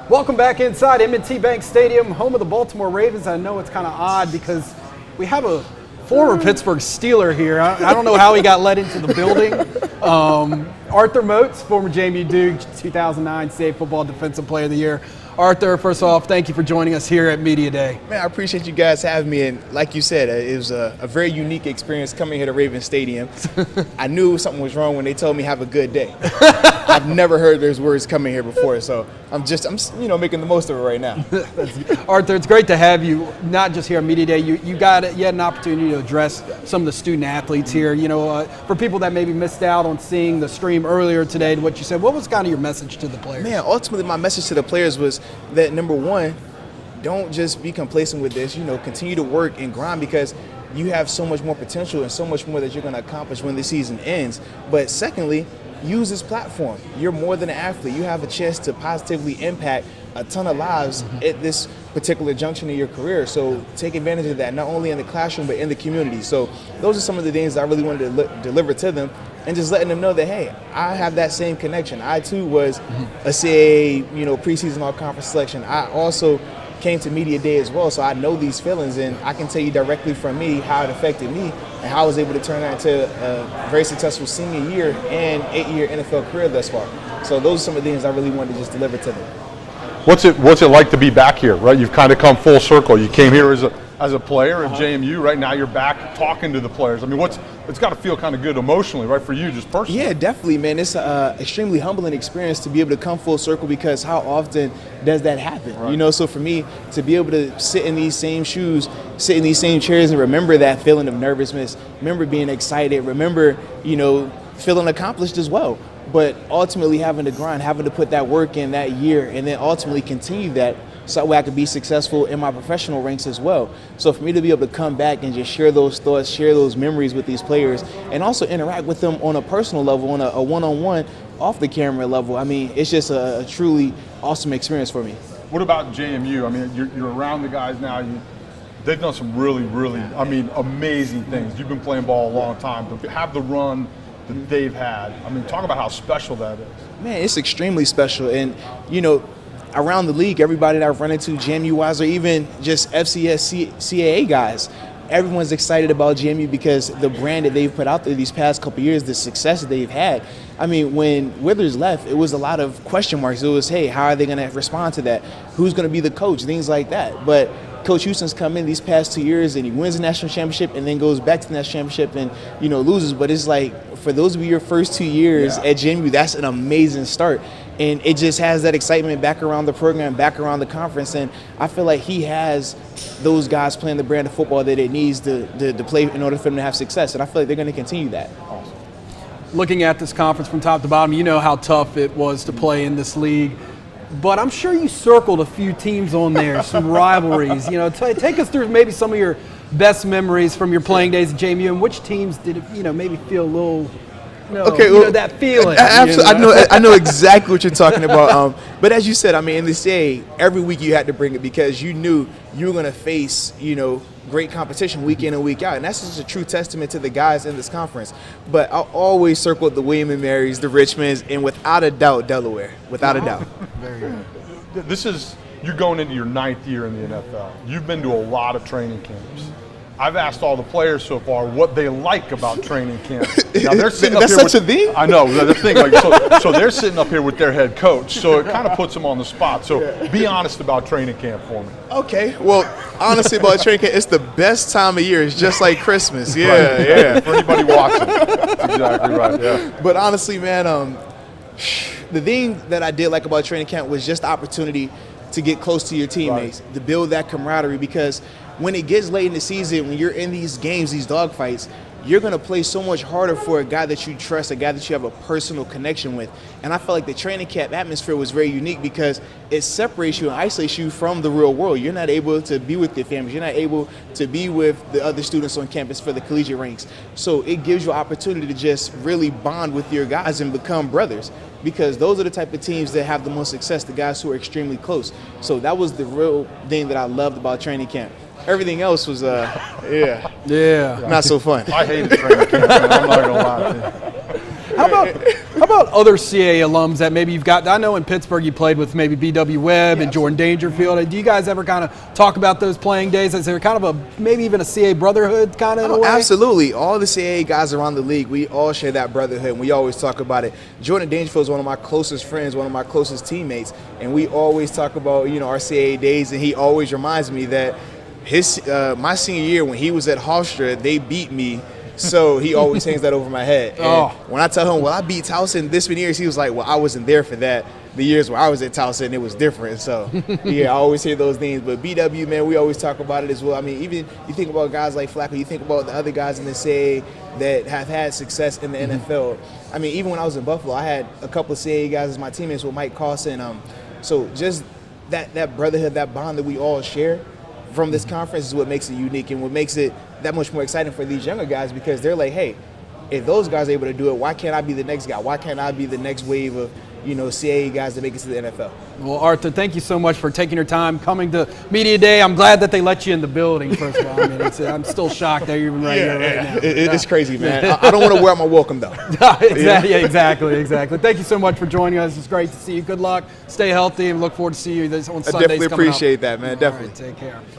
Welcome back inside M&T Bank Stadium, home of the Baltimore Ravens. I know it's kind of odd because we have a former Pittsburgh Steeler here. I don't know how he got let into the building. Arthur Moats, former JMU Duke, 2009 State Football Defensive Player of the Year. Arthur, first off, thank you for joining us here at Media Day. Man, I appreciate you guys having me. And like you said, it was a very unique experience coming here to Ravens Stadium. I knew something was wrong when they told me have a good day. I've never heard those words coming here before, so I'm making the most of it right now. Arthur, it's great to have you, not just here at Media Day. You had an opportunity to address some of the student athletes here. For people that maybe missed out on seeing the stream earlier today, what you said, what was kind of your message to the players? Man, ultimately my message to the players was that, number one, don't just be complacent with this. Continue to work and grind, because you have so much more potential and so much more that you're going to accomplish when the season ends. But secondly, use this platform. You're more than an athlete. You have a chance to positively impact a ton of lives at this particular junction in your career. So take advantage of that, not only in the classroom, but in the community. So those are some of the things I really wanted to deliver to them, and just letting them know that, hey, I have that same connection. I too was a CAA, preseason all-conference selection. I also came to Media Day as well, so I know these feelings, and I can tell you directly from me how it affected me and how I was able to turn that into a very successful senior year and 8-year NFL career thus far. So those are some of the things I really wanted to just deliver to them. What's it like to be back here, right? You've kind of come full circle. You came here as a player at JMU. Right now you're back talking to the players. I mean, it's got to feel kind of good emotionally, right, for you just personally? Yeah, definitely, man. It's an extremely humbling experience to be able to come full circle, because how often does that happen? Right. So for me to be able to sit in these same shoes, sit in these same chairs, and remember that feeling of nervousness, remember being excited, remember, feeling accomplished as well. But ultimately having to grind, having to put that work in that year, and then ultimately continue that so that way I could be successful in my professional ranks as well. So for me to be able to come back and just share those thoughts, share those memories with these players, and also interact with them on a personal level, on a one-on-one, off the camera level, I mean, it's just a truly awesome experience for me. What about JMU? I mean, you're around the guys now. They've done some really, really, amazing things. You've been playing ball a long time. To have the run that they've had, talk about how special that is. Man, it's extremely special. And, around the league, everybody that I've run into, JMU-wise, or even just FCS, CAA guys, everyone's excited about JMU because the brand that they've put out there these past couple of years, the success that they've had. When Withers left, it was a lot of question marks. It was, hey, how are they going to respond to that? Who's going to be the coach? Things like that. But Coach Houston's come in these past 2 years and he wins the national championship and then goes back to the national championship and, loses. But it's like, for those of you your first 2 years at JMU, that's an amazing start. And it just has that excitement back around the program, back around the conference. And I feel like he has those guys playing the brand of football that it needs to play in order for them to have success. And I feel like they're going to continue that. Awesome. Looking at this conference from top to bottom, you know how tough it was to play in this league. But I'm sure you circled a few teams on there, some rivalries. Take us through maybe some of your best memories from your playing days at JMU, and which teams did it, maybe feel a little, that feeling. Absolutely, I know exactly what you're talking about. But as you said, in the CAA, every week you had to bring it because you knew you were going to face, great competition week in and week out. And that's just a true testament to the guys in this conference. But I'll always circle the William & Marys, the Richmonds, and without a doubt, Delaware. Without a doubt. Very good. You're going into your 9th year in the NFL. You've been to a lot of training camps. I've asked all the players so far what they like about training camp. Now they're sitting up that's here. That's such a thing? I know. The thing, so they're sitting up here with their head coach. So it kind of puts them on the spot. So be honest about training camp for me. Okay. Well, honestly about training camp, it's the best time of year. It's just like Christmas. Yeah, right. Yeah. For anybody watching, that's exactly right. Yeah. But honestly, man, the thing that I did like about training camp was just the opportunity to get close to your teammates, to build that camaraderie, because when it gets late in the season, when you're in these games, these dogfights, you're going to play so much harder for a guy that you trust, a guy that you have a personal connection with. And I felt like the training camp atmosphere was very unique because it separates you and isolates you from the real world. You're not able to be with your families. You're not able to be with the other students on campus for the collegiate ranks. So it gives you an opportunity to just really bond with your guys and become brothers, because those are the type of teams that have the most success, the guys who are extremely close. So that was the real thing that I loved about training camp. Everything else was, not so fun. I hated training camp. I'm not gonna lie. How about How about other CAA alums that maybe you've got? I know in Pittsburgh you played with maybe B.W. Webb and Jordan Dangerfield. Do you guys ever kind of talk about those playing days? Is there kind of a maybe even a CAA brotherhood kind of in a way? Absolutely. All the CAA guys around the league, we all share that brotherhood, and we always talk about it. Jordan Dangerfield is one of my closest friends, one of my closest teammates, and we always talk about our CAA days, and he always reminds me that my senior year when he was at Hofstra, they beat me. So he always hangs that over my head. And when I tell him, well, I beat Towson this many years, he was like, well, I wasn't there for that. The years where I was at Towson, it was different. So, yeah, I always hear those names. But BW, man, we always talk about it as well. I mean, even you think about guys like Flacco, you think about the other guys in the CAA that have had success in the NFL. I mean, even when I was in Buffalo, I had a couple of CAA guys as my teammates with Mike Carson. So just that brotherhood, that bond that we all share from this conference is what makes it unique and what makes it that much more exciting for these younger guys, because they're like, hey, if those guys are able to do it, why can't I be the next guy? Why can't I be the next wave of CAA guys that make it to the NFL? Well, Arthur, thank you so much for taking your time, coming to Media Day. I'm glad that they let you in the building, first of all. I mean, I'm still shocked that you're even right here right now. It's crazy, man. I don't want to wear out my welcome, though. Exactly. Thank you so much for joining us. It's great to see you. Good luck. Stay healthy, and look forward to seeing you on Sundays. I definitely appreciate that, man. Definitely. All right, take care.